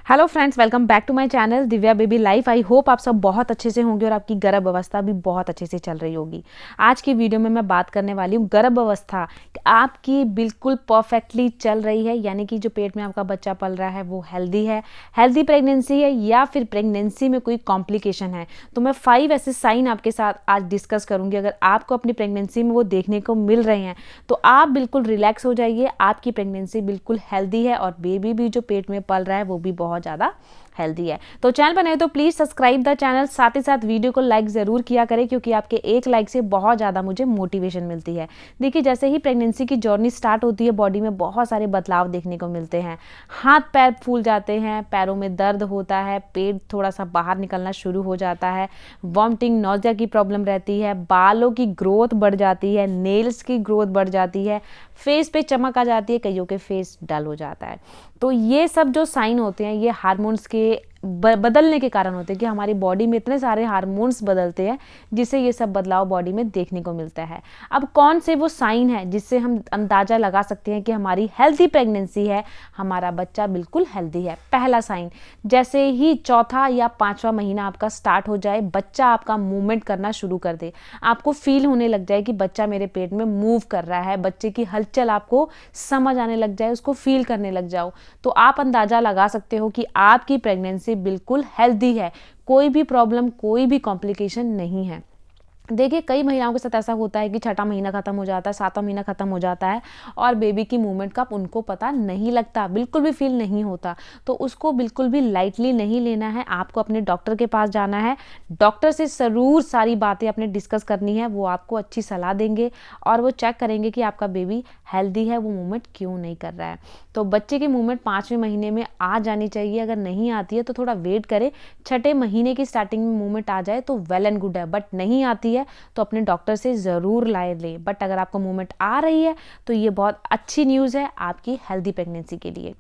Hello friends, welcome back to my channel Divya baby life. I hope आप सब बहुत अच्छे से होंगे और आपकी गर्भ अवस्था भी बहुत अच्छे से चल रही होगी। आज की वीडियो में मैं बात करने वाली हूँ गर्भ अवस्था आपकी बिल्कुल परफेक्टली चल रही है, यानी कि जो पेट में आपका बच्चा पल रहा है वो हेल्दी है, हेल्दी प्रेगनेंसी है या फिर प्रेगनेंसी में कोई कॉम्प्लिकेशन है। तो मैं 5 ऐसे साइन आपके साथ आज डिस्कस करूँगी। अगर आपको अपनी प्रेगनेंसी में वो देखने को मिल रहे हैं तो आप बिल्कुल रिलैक्स हो जाइए, आपकी प्रेगनेंसी बिल्कुल हेल्दी है और बेबी भी जो पेट में पल रहा है वो भी बहुत ज़्यादा हेल्दी है। तो चैनल पर नए तो प्लीज़ सब्सक्राइब द चैनल, साथ ही साथ वीडियो को लाइक ज़रूर किया करें क्योंकि आपके एक लाइक से बहुत ज़्यादा मुझे मोटिवेशन मिलती है। देखिए, जैसे ही प्रेगनेंसी की जर्नी स्टार्ट होती है बॉडी में बहुत सारे बदलाव देखने को मिलते हैं। हाथ पैर फूल जाते हैं, पैरों में दर्द होता है, पेट थोड़ा सा बाहर निकलना शुरू हो जाता है, वॉमिटिंग नौजिया की प्रॉब्लम रहती है, बालों की ग्रोथ बढ़ जाती है, नेल्स की ग्रोथ बढ़ जाती है, फेस पे चमक आ जाती है, कईयों के फेस डल हो जाता है। तो ये सब जो साइन होते हैं ये हार्मोन्स के बदलने के कारण होते हैं कि हमारी बॉडी में इतने सारे हार्मोन्स बदलते हैं जिससे ये सब बदलाव बॉडी में देखने को मिलता है। अब कौन से वो साइन है जिससे हम अंदाज़ा लगा सकते हैं कि हमारी हेल्दी प्रेगनेंसी है, हमारा बच्चा बिल्कुल हेल्दी है। पहला साइन, जैसे ही चौथा या 5वां महीना आपका स्टार्ट हो जाए, बच्चा आपका मूवमेंट करना शुरू कर दे, आपको फील होने लग जाए कि बच्चा मेरे पेट में मूव कर रहा है, बच्चे की हलचल आपको समझ आने लग जाए, उसको फील करने लग जाओ, तो आप अंदाज़ा लगा सकते हो कि आपकी प्रेगनेंसी बिल्कुल हेल्दी है, कोई भी प्रॉब्लम, कोई भी कॉम्प्लिकेशन नहीं है। देखिए, कई महिलाओं के साथ ऐसा होता है कि छठा महीना खत्म हो जाता है, 7वां महीना खत्म हो जाता है और बेबी की मूवमेंट का उनको पता नहीं लगता, बिल्कुल भी फील नहीं होता। तो उसको बिल्कुल भी लाइटली नहीं लेना है, आपको अपने डॉक्टर के पास जाना है, डॉक्टर से ज़रूर सारी बातें अपने डिस्कस करनी है, वो आपको अच्छी सलाह देंगे और वो चेक करेंगे कि आपका बेबी हेल्दी है, वो मूवमेंट क्यों नहीं कर रहा है। तो बच्चे की मूवमेंट 5वें महीने में आ जानी चाहिए, अगर नहीं आती है तो थोड़ा वेट करें, छठे महीने की स्टार्टिंग में मूवमेंट आ जाए तो वेल एंड गुड है, बट नहीं आती है तो अपने डॉक्टर से ज़रूर लाए लें। बट अगर आपको मूवमेंट आ रही है तो ये बहुत अच्छी न्यूज़ है आपकी हेल्दी प्रेगनेंसी के लिए।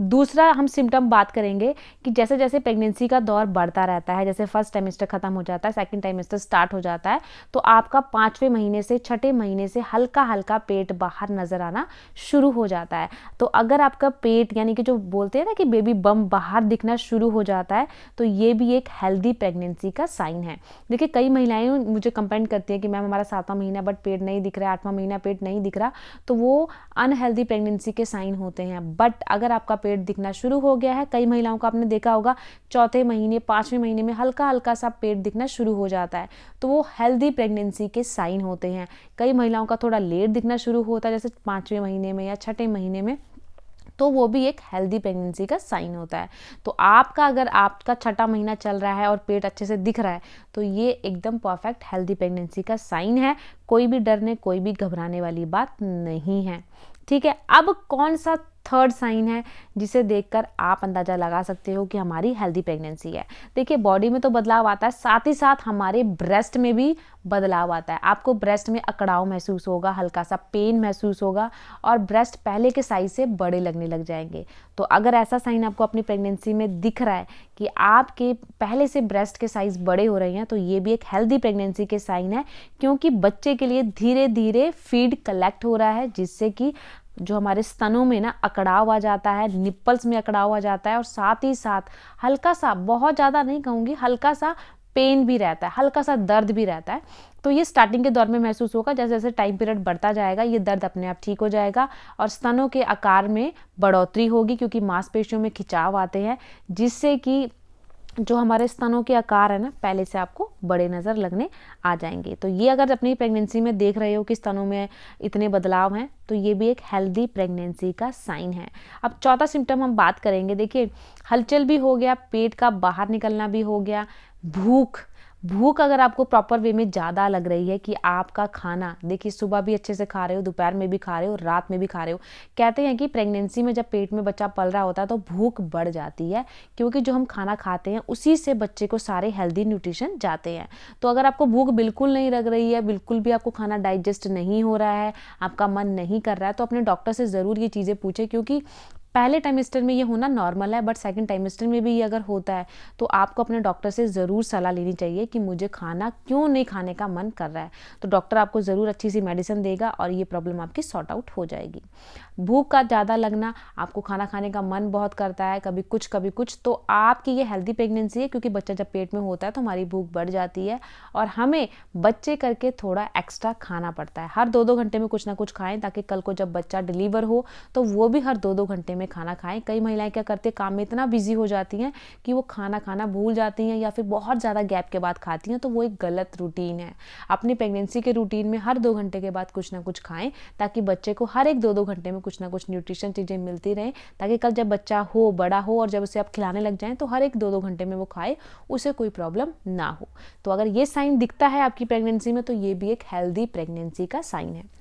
दूसरा हम सिम्टम बात करेंगे कि जैसे जैसे प्रेगनेंसी का दौर बढ़ता रहता है, जैसे फर्स्ट टाइमेस्टर खत्म हो जाता है, सेकंड टाइमेस्टर स्टार्ट हो जाता है, तो आपका 5वें महीने से छठे महीने से हल्का हल्का पेट बाहर नजर आना शुरू हो जाता है। तो अगर आपका पेट, यानी कि जो बोलते हैं ना कि बेबी बम बाहर दिखना शुरू हो जाता है, तो ये भी एक हेल्दी प्रेगनेंसी का साइन है। देखिए, कई महिलाएं मुझे कंप्लेंट करती हैं कि मैम हमारा 7वां महीना बट पेट नहीं दिख रहा है, 8वां महीना पेट नहीं दिख रहा, तो वो अनहेल्दी प्रेगनेंसी के साइन होते हैं। बट अगर आपका पेट दिखना शुरू हो गया है, कई महिलाओं को आपने देखा होगा चौथे महीने 5वें महीने में हल्का हल्का सा पेट दिखना शुरू हो जाता है, तो वो हेल्दी प्रेगनेंसी के साइन होते हैं। कई महिलाओं का थोड़ा लेट दिखना शुरू होता है, जैसे 5वें महीने में या छठे महीने में, तो वो भी एक हेल्दी प्रेगनेंसी का साइन होता है। तो आपका, अगर आपका छठा महीना चल रहा है और पेट अच्छे से दिख रहा है तो ये एकदम परफेक्ट हेल्दी प्रेगनेंसी का साइन है, कोई भी डरने, कोई भी घबराने वाली बात नहीं है। ठीक है, अब कौन सा थर्ड साइन है जिसे देखकर आप अंदाज़ा लगा सकते हो कि हमारी हेल्दी प्रेगनेंसी है। देखिए, बॉडी में तो बदलाव आता है, साथ ही साथ हमारे ब्रेस्ट में भी बदलाव आता है। आपको ब्रेस्ट में अकड़ाव महसूस होगा, हल्का सा पेन महसूस होगा और ब्रेस्ट पहले के साइज से बड़े लगने लग जाएंगे। तो अगर ऐसा साइन आपको अपनी प्रेगनेंसी में दिख रहा है कि आपके पहले से ब्रेस्ट के साइज बड़े हो रहे हैं, तो ये भी एक हेल्दी प्रेगनेंसी के साइन है, क्योंकि बच्चे के लिए धीरे धीरे फीड कलेक्ट हो रहा है, जिससे कि जो हमारे स्तनों में ना अकड़ाव आ जाता है, निप्पल्स में अकड़ाव आ जाता है और साथ ही साथ हल्का सा, बहुत ज़्यादा नहीं कहूँगी, हल्का सा पेन भी रहता है, हल्का सा दर्द भी रहता है। तो ये स्टार्टिंग के दौर में महसूस होगा, जैसे जैसे टाइम पीरियड बढ़ता जाएगा ये दर्द अपने आप ठीक हो जाएगा और स्तनों के आकार में बढ़ोतरी होगी, क्योंकि मांसपेशियों में खिंचाव आते हैं, जिससे कि जो हमारे स्तनों के आकार है ना, पहले से आपको बड़े नज़र लगने आ जाएंगे। तो ये अगर अपनी प्रेगनेंसी में देख रहे हो कि स्तनों में इतने बदलाव हैं, तो ये भी एक हेल्दी प्रेगनेंसी का साइन है। अब चौथा सिम्टम हम बात करेंगे। देखिए, हलचल भी हो गया, पेट का बाहर निकलना भी हो गया, भूख अगर आपको प्रॉपर वे में ज़्यादा लग रही है कि आपका खाना, देखिए सुबह भी अच्छे से खा रहे हो, दोपहर में भी खा रहे हो, रात में भी खा रहे हो। कहते हैं कि प्रेगनेंसी में जब पेट में बच्चा पल रहा होता है तो भूख बढ़ जाती है, क्योंकि जो हम खाना खाते हैं उसी से बच्चे को सारे हेल्दी न्यूट्रिशन जाते हैं। तो अगर आपको भूख बिल्कुल नहीं लग रही है, बिल्कुल भी आपको खाना डाइजेस्ट नहीं हो रहा है, आपका मन नहीं कर रहा है, तो अपने डॉक्टर से ज़रूर ये चीज़ें पूछें, क्योंकि पहले टाइमेस्टर में ये होना नॉर्मल है, बट सेकंड टाइमेस्टर में भी ये अगर होता है तो आपको अपने डॉक्टर से ज़रूर सलाह लेनी चाहिए कि मुझे खाना क्यों नहीं खाने का मन कर रहा है। तो डॉक्टर आपको ज़रूर अच्छी सी मेडिसिन देगा और ये प्रॉब्लम आपकी सॉर्ट आउट हो जाएगी। भूख का ज़्यादा लगना, आपको खाना खाने का मन बहुत करता है, कभी कुछ, तो आपकी ये हेल्दी प्रेगनेंसी है, क्योंकि बच्चा जब पेट में होता है तो हमारी भूख बढ़ जाती है और हमें बच्चे करके थोड़ा एक्स्ट्रा खाना पड़ता है। हर 2-2 घंटे में कुछ ना कुछ खाएं, ताकि कल को जब बच्चा डिलीवर हो तो वो भी हर 2-2 घंटे में खाना खाएं। कई महिलाएं क्या करती हैं, काम में इतना बिजी हो जाती हैं कि वो खाना खाना भूल जाती हैं या फिर बहुत ज़्यादा गैप के बाद खाती हैं, तो वो एक गलत रूटीन है। अपनी प्रेगनेंसी के रूटीन में हर 2 घंटे के बाद कुछ ना कुछ खाएं, ताकि बच्चे को हर एक 2-2 घंटे में कुछ ना कुछ न्यूट्रिशन चीज़ें मिलती रहें, ताकि कल जब बच्चा हो, बड़ा हो और जब उसे आप खिलाने लग जाएं तो हर एक 2-2 घंटे में वो खाए, उसे कोई प्रॉब्लम ना हो। तो अगर ये साइन दिखता है आपकी प्रेगनेंसी में तो ये भी एक हेल्दी प्रेगनेंसी का साइन है।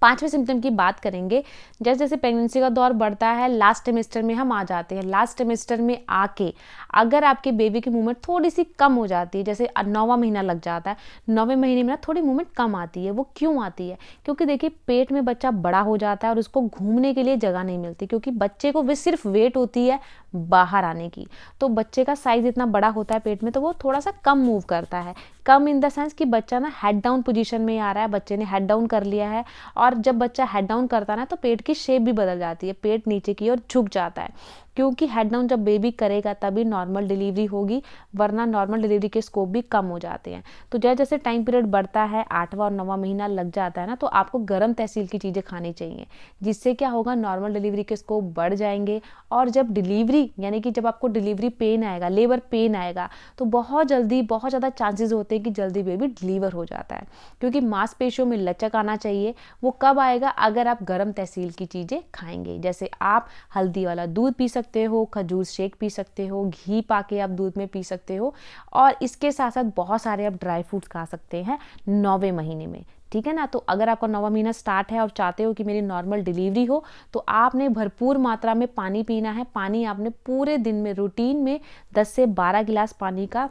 5वें सिम्टम की बात करेंगे। जैसे जैसे प्रेगनेंसी का दौर बढ़ता है, लास्ट ट्राइमेस्टर में हम आ जाते हैं। लास्ट ट्राइमेस्टर में आके अगर आपके बेबी की मूवमेंट थोड़ी सी कम हो जाती है, जैसे 9वां महीना लग जाता है, 9वें महीने में ना थोड़ी मूवमेंट कम आती है। वो क्यों आती है? क्योंकि देखिए पेट में बच्चा बड़ा हो जाता है और उसको घूमने के लिए जगह नहीं मिलती, क्योंकि बच्चे को सिर्फ वेट होती है बाहर आने की। तो बच्चे का साइज इतना बड़ा होता है पेट में, तो वो थोड़ा सा कम मूव करता है। कम इन द सेंस कि बच्चा ना हेड डाउन पोजीशन में आ रहा है, बच्चे ने हेड डाउन कर लिया है, और जब बच्चा हेड डाउन करता है ना तो पेट की शेप भी बदल जाती है, पेट नीचे की ओर झुक जाता है, क्योंकि हेड डाउन जब बेबी करेगा तभी नॉर्मल डिलीवरी होगी, वरना नॉर्मल डिलीवरी के स्कोप भी कम हो जाते हैं। तो जैसे जैसे टाइम पीरियड बढ़ता है, 8वां और 9वां महीना लग जाता है ना, तो आपको गर्म तहसील की चीज़ें खानी चाहिए, जिससे क्या होगा, नॉर्मल डिलीवरी के स्कोप बढ़ जाएंगे। और जब डिलीवरी यानी कि जब आपको डिलीवरी पेन आएगा, लेबर पेन आएगा, तो बहुत जल्दी बहुत ज़्यादा चांसेस होते हैं कि जल्दी बेबी डिलीवर हो जाता है, क्योंकि मांसपेशियों में लचक आना चाहिए। वो कब आएगा? अगर आप गर्म तहसील की चीज़ें खाएंगे। जैसे आप हल्दी वाला दूध पी सकते हो, खजूर शेक पी सकते हो, घी पाके आप दूध में पी सकते हो, और इसके साथ साथ बहुत सारे आप ड्राई फ्रूट्स खा सकते हैं 9वें महीने में। ठीक है ना? तो अगर आपका 9वां महीना स्टार्ट है और चाहते हो कि मेरी नॉर्मल डिलीवरी हो, तो आपने भरपूर मात्रा में पानी पीना है। पानी आपने पूरे दिन में रूटीन में 10 से 12 गिलास पानी का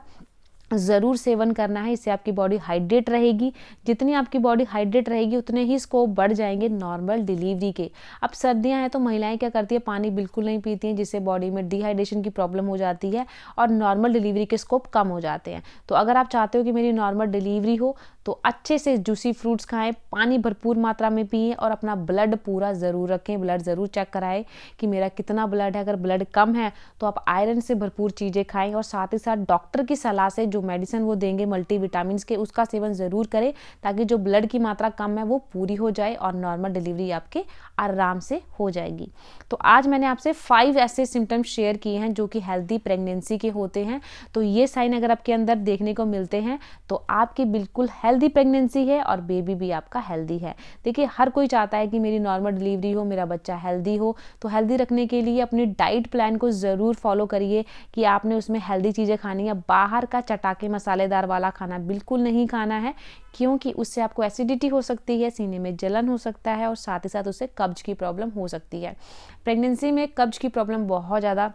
ज़रूर सेवन करना है। इससे आपकी बॉडी हाइड्रेट रहेगी। जितनी आपकी बॉडी हाइड्रेट रहेगी उतने ही स्कोप बढ़ जाएंगे नॉर्मल डिलीवरी के। अब सर्दियां हैं तो महिलाएं क्या करती है, पानी बिल्कुल नहीं पीती हैं, जिससे बॉडी में डिहाइड्रेशन की प्रॉब्लम हो जाती है और नॉर्मल डिलीवरी के स्कोप कम हो जाते हैं। तो अगर आप चाहते हो कि मेरी नॉर्मल डिलीवरी हो, तो अच्छे से जूसी फ्रूट्स खाएं, पानी भरपूर मात्रा में पिएं और अपना ब्लड पूरा ज़रूर रखें। ब्लड ज़रूर चेक कराएं कि मेरा कितना ब्लड है। अगर ब्लड कम है तो आप आयरन से भरपूर चीज़ें खाएं, और साथ ही साथ डॉक्टर की सलाह से जो मेडिसिन वो देंगे मल्टीविटामिन्स के, उसका सेवन ज़रूर करें, ताकि जो ब्लड की मात्रा कम है वो पूरी हो जाए और नॉर्मल डिलीवरी आपके आराम से हो जाएगी। तो आज मैंने आपसे 5 ऐसे सिम्टम्स शेयर किए हैं जो कि हेल्दी प्रेगनेंसी के होते हैं। तो ये साइन अगर आपके अंदर देखने को मिलते हैं तो आपकी बिल्कुल हेल्दी प्रेगनेंसी है और बेबी भी आपका हेल्दी है। देखिए हर कोई चाहता है कि मेरी नॉर्मल डिलीवरी हो, मेरा बच्चा हेल्दी हो। तो हेल्दी रखने के लिए अपनी डाइट प्लान को ज़रूर फॉलो करिए कि आपने उसमें हेल्दी चीज़ें खानी है। बाहर का चटाके मसालेदार वाला खाना बिल्कुल नहीं खाना है, क्योंकि उससे आपको एसिडिटी हो सकती है, सीने में जलन हो सकता है और साथ ही साथ उससे कब्ज की प्रॉब्लम हो सकती है। प्रेगनेंसी में कब्ज की प्रॉब्लम बहुत ज़्यादा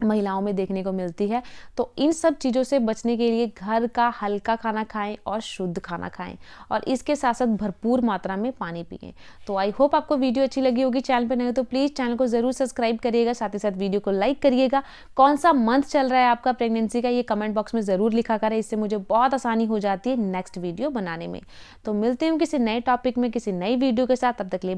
महिलाओं में देखने को मिलती है। तो इन सब चीज़ों से बचने के लिए घर का हल्का खाना खाएं और शुद्ध खाना खाएं, और इसके साथ साथ भरपूर मात्रा में पानी पिएं। तो आई होप आपको वीडियो अच्छी लगी होगी। चैनल पर नए हो तो प्लीज़ चैनल को ज़रूर सब्सक्राइब करिएगा, साथ ही साथ वीडियो को लाइक करिएगा। कौन सा मंथ चल रहा है आपका प्रेगनेंसी का, ये कमेंट बॉक्स में ज़रूर लिखा करें, इससे मुझे बहुत आसानी हो जाती है नेक्स्ट वीडियो बनाने में। तो मिलते हैं किसी नए टॉपिक में किसी नई वीडियो के साथ, तब तक के लिए